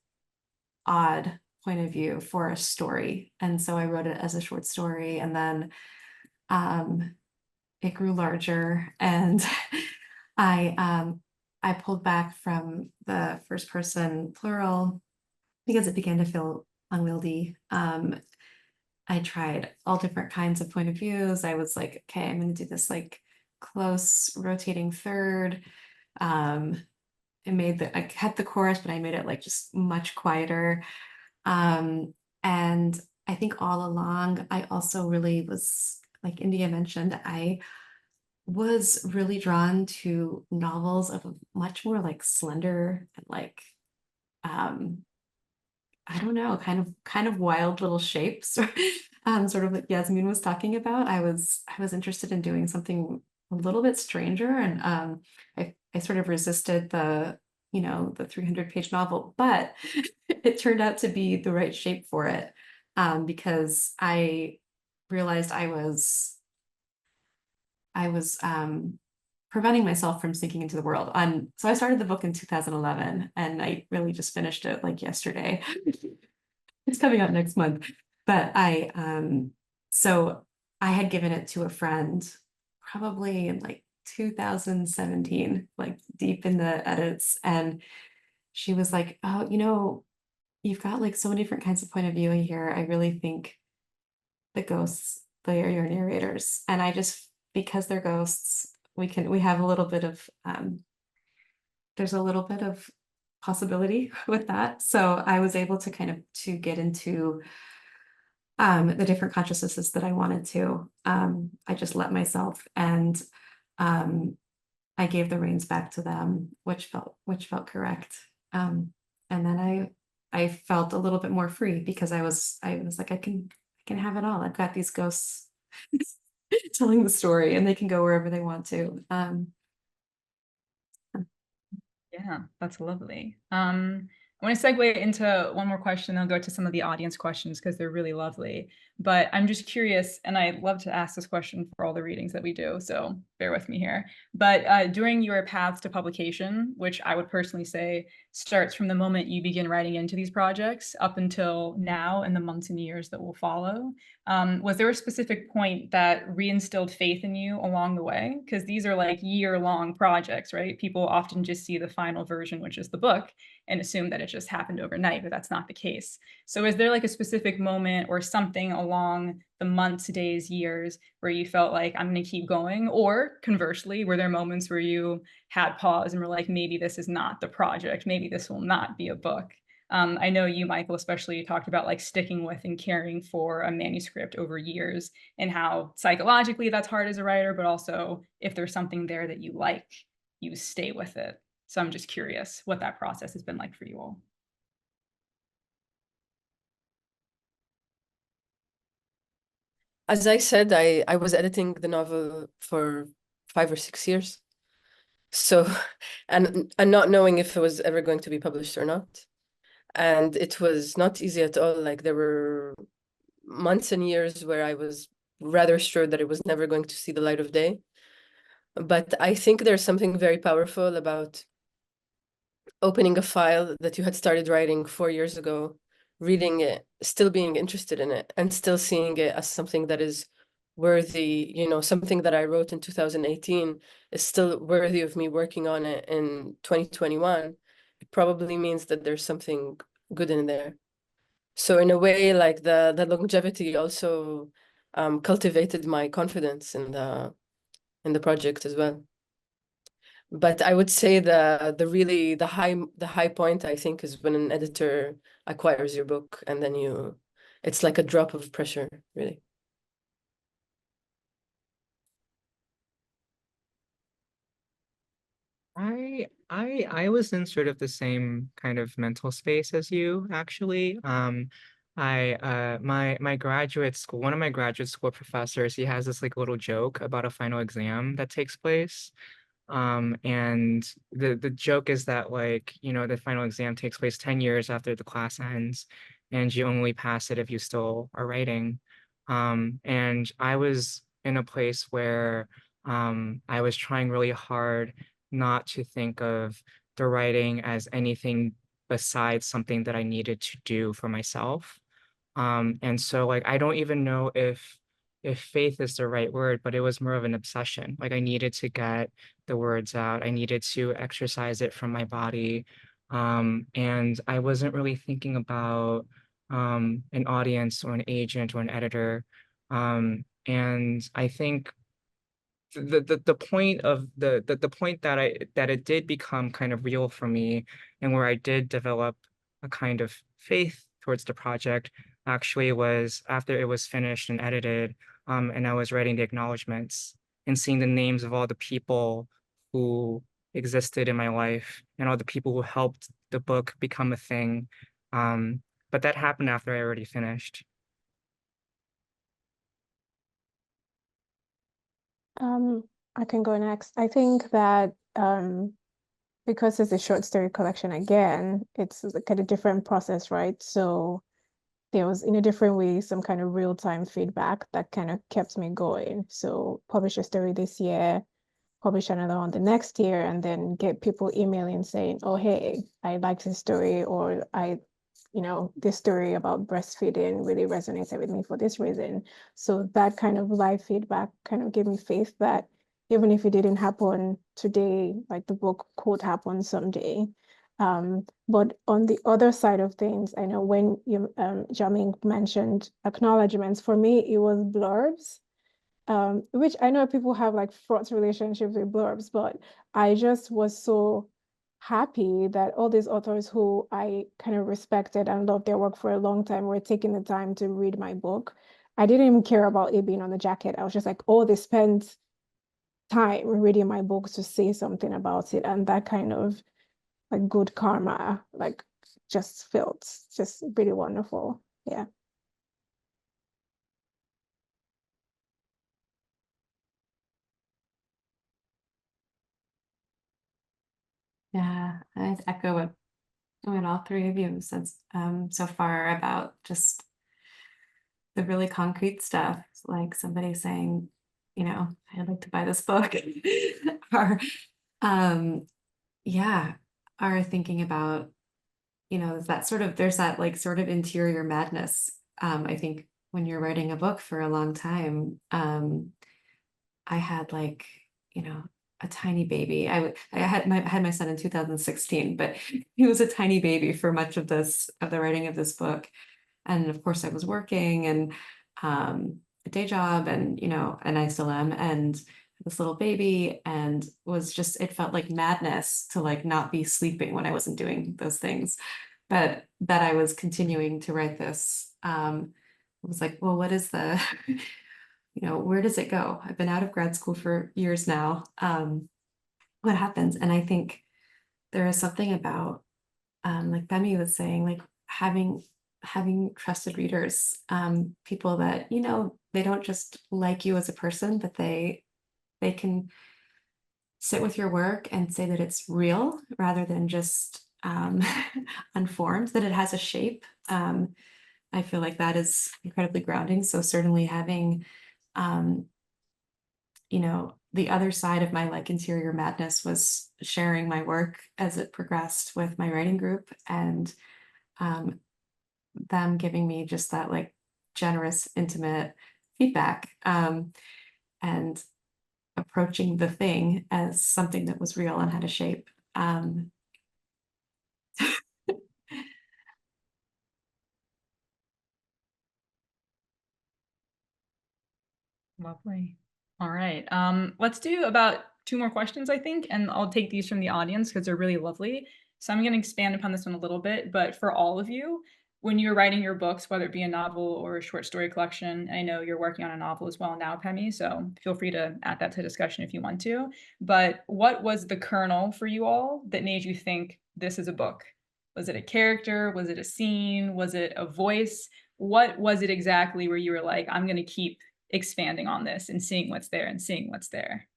odd point of view for a story. And so I wrote it as a short story, and then it grew larger, and I pulled back from the first person plural because it began to feel unwieldy. I tried all different kinds of point of views. I was like, okay, I'm going to do this close rotating third. I kept the chorus, but I made it just much quieter. And I think all along, I also really was, like India mentioned, I was really drawn to novels of a much more slender and I don't know, kind of wild little shapes, sort of like Yasmin was talking about. I was interested in doing something a little bit stranger, and I sort of resisted the 300-page novel, but it turned out to be the right shape for it, because I realized I was preventing myself from sinking into the world. So I started the book in 2011, and I really just finished it yesterday. It's coming out next month. But so I had given it to a friend probably in 2017, deep in the edits, and she was like, oh, you've got so many different kinds of point of view here. I really think the ghosts, they are your narrators. And because they're ghosts, we have a little bit of there's a little bit of possibility with that. So I was able to to get into the different consciousnesses that I wanted to. I just let myself, and I gave the reins back to them, which felt correct. And then I felt a little bit more free, because I was like, I can have it all. I've got these ghosts telling the story, and they can go wherever they want to. Yeah, that's lovely. I want to segue into one more question, then I'll go to some of the audience questions because they're really lovely. But I'm just curious, and I love to ask this question for all the readings that we do, so bear with me here. But during your path to publication, which I would personally say starts from the moment you begin writing into these projects up until now and the months and years that will follow, was there a specific point that reinstilled faith in you along the way? Because these are year-long projects, right? People often just see the final version, which is the book, and assume that it just happened overnight, but that's not the case. So is there a specific moment or something along the months, days, years where you felt like, I'm going to keep going? Or conversely, were there moments where you had pause and were like, maybe this is not the project, maybe this will not be a book? I know you, Michael, especially talked about sticking with and caring for a manuscript over years, and how psychologically that's hard as a writer, but also if there's something there that you like, you stay with it. So I'm just curious what that process has been like for you all. As I said, I was editing the novel for 5 or 6 years. So, and not knowing if it was ever going to be published or not. And it was not easy at all. There were months and years where I was rather sure that it was never going to see the light of day. But I think there's something very powerful about opening a file that you had started writing 4 years ago reading it, still being interested in it, and still seeing it as something that is worthy, you know, something that I wrote in 2018 is still worthy of me working on it in 2021, it probably means that there's something good in there. So in a way, like the longevity also cultivated my confidence in the project as well. But I would say the high point, I think, is when an editor acquires your book, and then it's like a drop of pressure, really. I was in sort of the same kind of mental space as you, actually. My graduate school, one of my graduate school professors, he has this like little joke about a final exam that takes place. And the joke is that, like, you know, the final exam takes place 10 years after the class ends, and you only pass it if you still are writing. And I was in a place where I was trying really hard not to think of the writing as anything besides something that I needed to do for myself. And so, like, I don't even know if faith is the right word, but it was more of an obsession. Like, I needed to get the words out. I needed to exercise it from my body. And I wasn't really thinking about an audience or an agent or an editor. And I think the point of the point that it did become kind of real for me, and where I did develop a kind of faith towards the project, actually was after it was finished and edited, and I was writing the acknowledgements and seeing the names of all the people who existed in my life and all the people who helped the book become a thing. But that happened after I already finished. I can go next. I think that because it's a short story collection again, it's like a different process, right? So there was, in a different way, some kind of real-time feedback that kind of kept me going. So publish a story this year, publish another one the next year, and then get people emailing saying, oh, hey, I liked this story, or this story about breastfeeding really resonated with me for this reason. So that kind of live feedback kind of gave me faith that even if it didn't happen today, like the book could happen someday. But on the other side of things, I know when you Jiaming mentioned acknowledgements, for me it was blurbs, which I know people have like fraught relationships with blurbs, but I just was so happy that all these authors who I kind of respected and loved their work for a long time were taking the time to read my book. I didn't even care about it being on the jacket. I was just like, oh, they spent time reading my book to say something about it. And that kind of like good karma, like just felt just really wonderful. Yeah. Yeah, I'd echo what all three of you said so far about just the really concrete stuff, like somebody saying, you know, I'd like to buy this book, or yeah, are thinking about, you know, that sort of, there's that like sort of interior madness. I think when you're writing a book for a long time, I had like, you know, a tiny baby. I had my son in 2016, but he was a tiny baby for much of the writing of this book. And of course I was working and a day job, and you know, and I still am, and this little baby, and it felt like madness to like not be sleeping when I wasn't doing those things. But that I was continuing to write this, it was like, well, what is the you know, where does it go? I've been out of grad school for years now. What happens? And I think there is something about, like Pemi was saying, like having trusted readers, people that, you know, they don't just like you as a person, but they can sit with your work and say that it's real rather than just unformed, that it has a shape. I feel like that is incredibly grounding. So certainly having you know, the other side of my like interior madness was sharing my work as it progressed with my writing group, and them giving me just that like generous, intimate feedback, and approaching the thing as something that was real and had a shape. Lovely. All right. Let's do about 2 more questions, I think, and I'll take these from the audience because they're really lovely. So I'm going to expand upon this one a little bit, but for all of you, when you're writing your books, whether it be a novel or a short story collection, I know you're working on a novel as well now, Pemi, so feel free to add that to discussion if you want to. But what was the kernel for you all that made you think this is a book? Was it a character? Was it a scene? Was it a voice? What was it exactly where you were like, I'm going to keep expanding on this and seeing what's there and seeing what's there?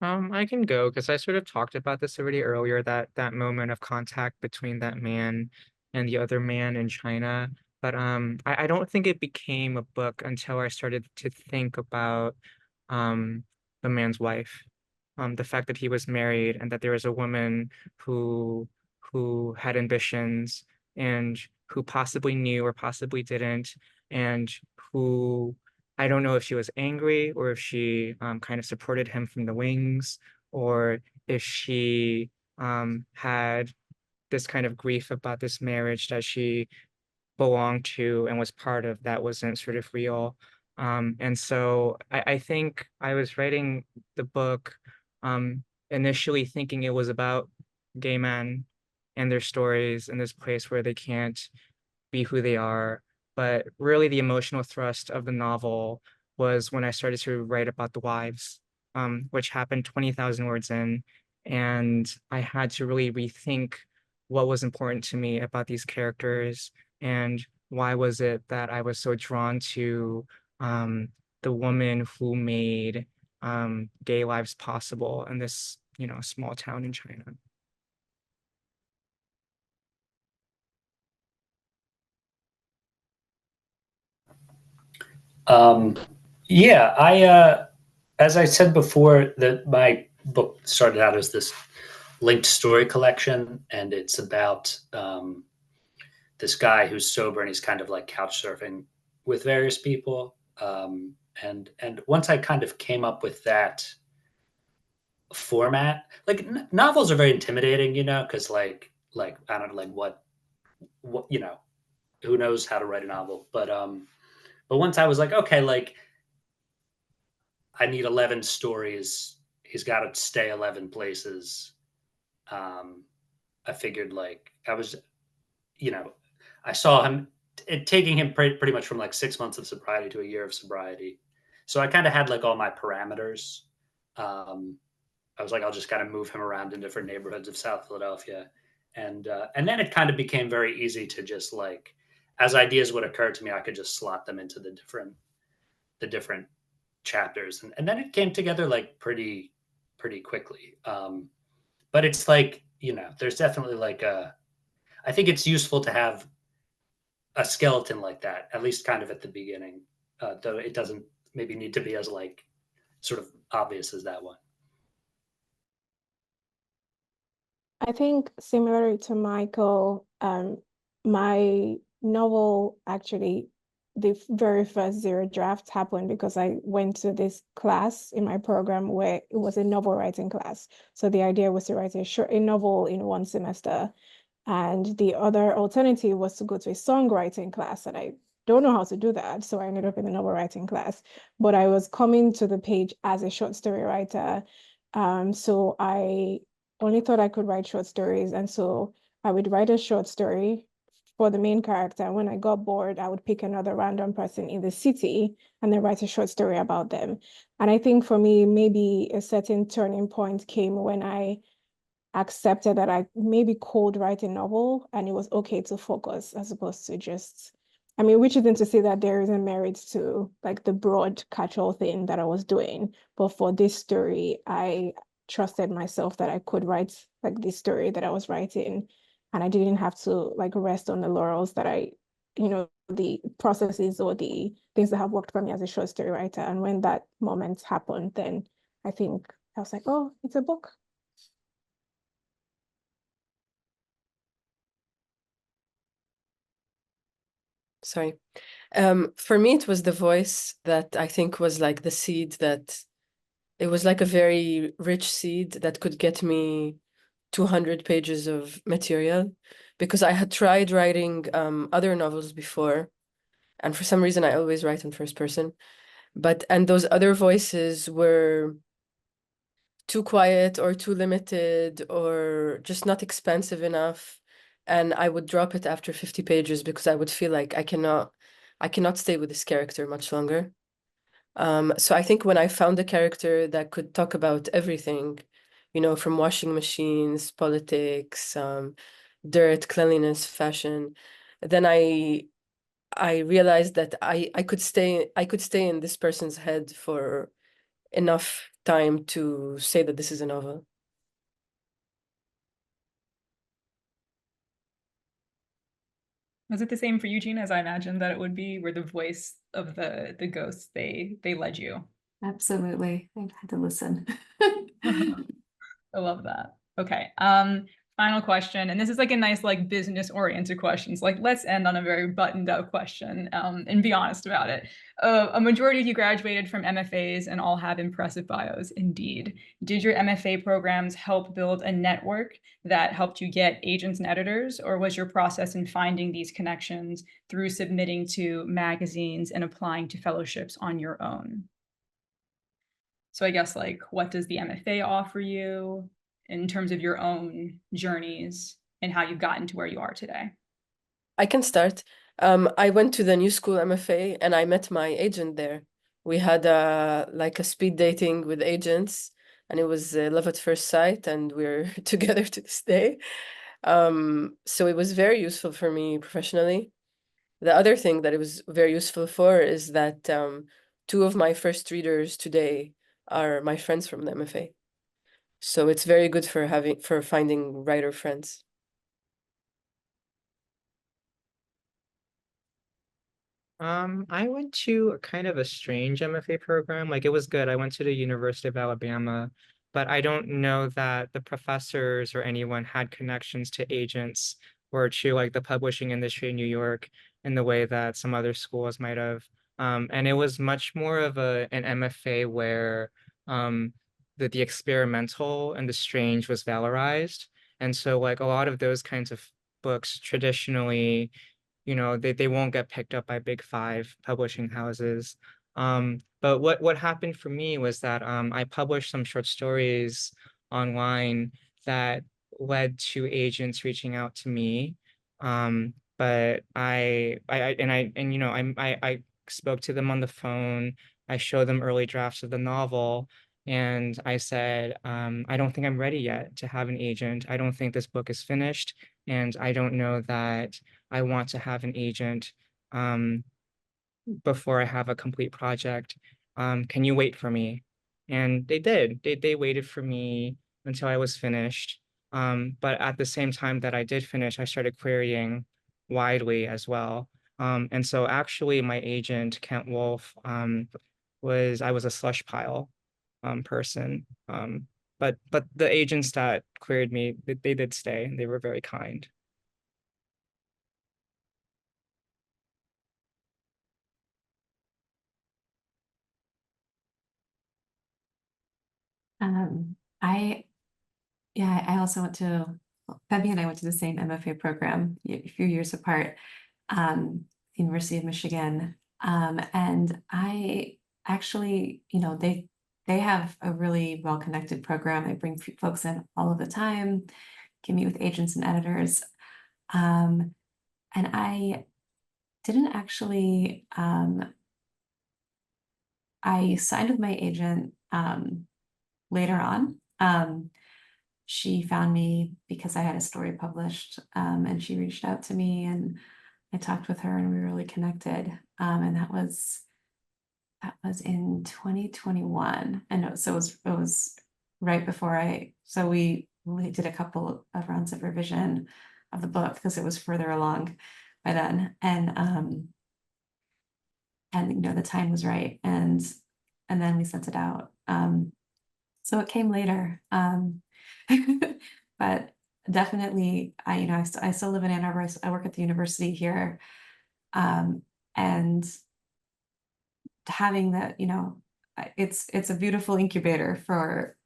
I can go because I sort of talked about this already earlier, that moment of contact between that man and the other man in China. But I don't think it became a book until I started to think about the man's wife. The fact that he was married and that there was a woman who had ambitions and who possibly knew or possibly didn't, and who I don't know if she was angry or if she kind of supported him from the wings, or if she had this kind of grief about this marriage that she belonged to and was part of that wasn't sort of real. And so I think I was writing the book initially thinking it was about gay men and their stories in this place where they can't be who they are. But really, the emotional thrust of the novel was when I started to write about the wives, which happened 20,000 words in. And I had to really rethink what was important to me about these characters and why was it that I was so drawn to the woman who made gay lives possible in this, small town in China. Yeah, as I said before, that my book started out as this linked story collection, and it's about this guy who's sober and he's kind of like couch surfing with various people. And once I kind of came up with that format, like novels are very intimidating, because like I don't know, like what who knows how to write a novel, but once I was like, okay, like I need 11 stories. He's got to stay 11 places. Um, I figured like I was, you know, I saw him taking him pretty much from like 6 months of sobriety to a year of sobriety. So I kind of had like all my parameters. Um, I was like, I'll just kind of move him around in different neighborhoods of South Philadelphia, and then it kind of became very easy to just like, as ideas would occur to me, I could just slot them into the different chapters, and then it came together like pretty quickly. But it's like there's definitely like I think it's useful to have a skeleton like that, at least kind of at the beginning, though it doesn't maybe need to be as like sort of obvious as that one. I think similar to Michael, my novel actually, the very first zero draft happened because I went to this class in my program where it was a novel writing class. So the idea was to write a novel in one semester. And the other alternative was to go to a songwriting class, and I don't know how to do that. So I ended up in the novel writing class, but I was coming to the page as a short story writer. So I only thought I could write short stories. And so I would write a short story for the main character. And when I got bored, I would pick another random person in the city and then write a short story about them. And I think for me, maybe a certain turning point came when I accepted that I maybe could write a novel and it was okay to focus as opposed to just, I mean, which isn't to say that there isn't merit to like the broad catch-all thing that I was doing. But for this story, I trusted myself that I could write like this story that I was writing. And I didn't have to like rest on the laurels that the processes or the things that have worked for me as a short story writer. And when that moment happened, then I think I was like, oh, it's a book. Sorry. For me, it was the voice that I think was like the seed that it was like a very rich seed that could get me 200 pages of material, because I had tried writing other novels before, and for some reason I always write in first person. And those other voices were too quiet or too limited or just not expansive enough. And I would drop it after 50 pages because I would feel like I cannot stay with this character much longer. So I think when I found a character that could talk about everything, you know, from washing machines, politics, dirt, cleanliness, fashion, then I realized that I could stay in this person's head for enough time to say that this is a novel. Was it the same for you, Gina, as I imagined that it would be, where the voice of the ghosts, they led you? Absolutely. I had to listen. I love that. Okay. Final question, and this is like a nice, like, business-oriented question. So, like, let's end on a very buttoned-up question, and be honest about it. A majority of you graduated from MFAs and all have impressive bios, indeed. Did your MFA programs help build a network that helped you get agents and editors, or was your process in finding these connections through submitting to magazines and applying to fellowships on your own? So I guess, like, what does the MFA offer you in terms of your own journeys and how you've gotten to where you are today? I can start. I went to the New School MFA and I met my agent there. We had like a speed dating with agents, and it was love at first sight, and we're together to this day. So it was very useful for me professionally. The other thing that it was very useful for is that two of my first readers today are my friends from the MFA. So it's very good for finding writer friends. I went to a kind of a strange MFA program. Like, it was good. I went to the University of Alabama, but I don't know that the professors or anyone had connections to agents or to like the publishing industry in New York in the way that some other schools might have. And it was much more of an MFA where the experimental and the strange was valorized. And so like a lot of those kinds of books traditionally, you know, they won't get picked up by big five publishing houses. But what happened for me was that I published some short stories online that led to agents reaching out to me. But and you know, I spoke to them on the phone. I showed them early drafts of the novel, and I said, I don't think I'm ready yet to have an agent. I don't think this book is finished, and I don't know that I want to have an agent before I have a complete project. Can you wait for me? And they did. They waited for me until I was finished. But at the same time that I did finish, I started querying widely as well. And so actually my agent, Kent Wolf, I was a slush pile person. But the agents that queried me, they did stay. They were very kind. I Yeah, I also went to, Pemi and I went to the same MFA program a few years apart, University of Michigan. And I actually, you know, they have a really well-connected program. They bring folks in all of the time, can meet with agents and editors. And I didn't actually, I signed with my agent later on. She found me because I had a story published, and she reached out to me and I talked with her and we really connected. And that was in 2021. And so it was right before we did a couple of rounds of revision of the book because it was further along by then. And you know, the time was right. And then we sent it out. So it came later. But definitely, I still live in Ann Arbor. I work at the university here. And having that, it's a beautiful incubator for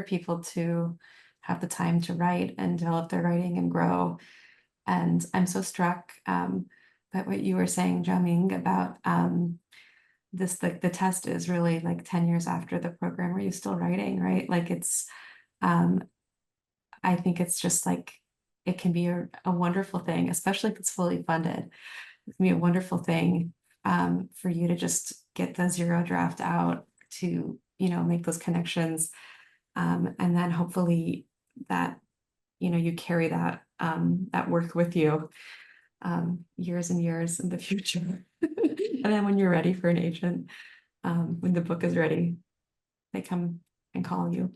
people to have the time to write and develop their writing and grow. And I'm so struck by what you were saying, Jiaming, about this, like the test is really like 10 years after the program. Are you still writing, right? Like it's, I think it's just like, it can be a wonderful thing, especially if it's fully funded. It can be a wonderful thing for you to just get the zero draft out to, make those connections. And then hopefully that, you carry that, that work with you years and years in the future. And then when you're ready for an agent, when the book is ready, they come and call you.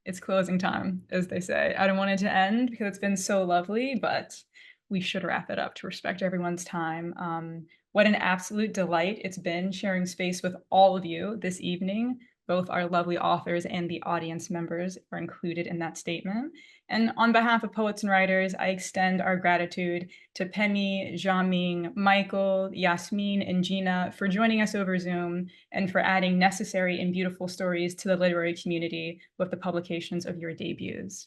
It's closing time, as they say. I don't want it to end because it's been so lovely, but we should wrap it up to respect everyone's time. What an absolute delight it's been sharing space with all of you this evening. Both our lovely authors and the audience members are included in that statement. And on behalf of poets and writers, I extend our gratitude to Pemi, Jiaming, Michael, Yasmin, and Gina for joining us over Zoom and for adding necessary and beautiful stories to the literary community with the publications of your debuts.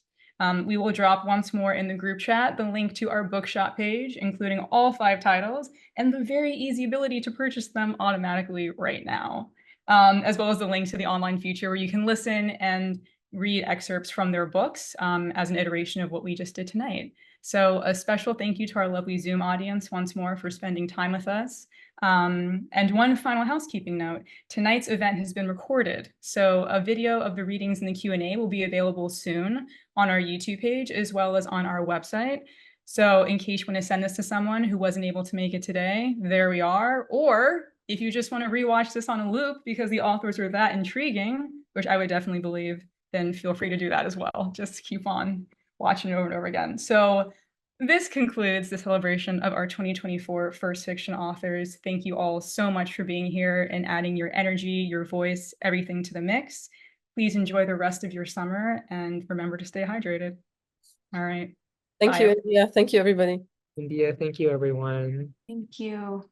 We will drop once more in the group chat the link to our bookshop page, including all 5 titles, and the very easy ability to purchase them automatically right now, as well as the link to the online feature where you can listen and read excerpts from their books as an iteration of what we just did tonight. So a special thank you to our lovely Zoom audience once more for spending time with us. And one final housekeeping note, tonight's event has been recorded. So a video of the readings and the Q&A will be available soon on our YouTube page, as well as on our website. So in case you want to send this to someone who wasn't able to make it today, there we are. Or if you just want to rewatch this on a loop because the authors are that intriguing, which I would definitely believe, then feel free to do that as well. Just keep on watching it over and over again. So this concludes the celebration of our 2024 First Fiction authors. Thank you all so much for being here and adding your energy, your voice, everything to the mix. Please enjoy the rest of your summer and remember to stay hydrated. All right. Thank Bye. you, India. Thank you, everybody. India, thank you, everyone. Thank you.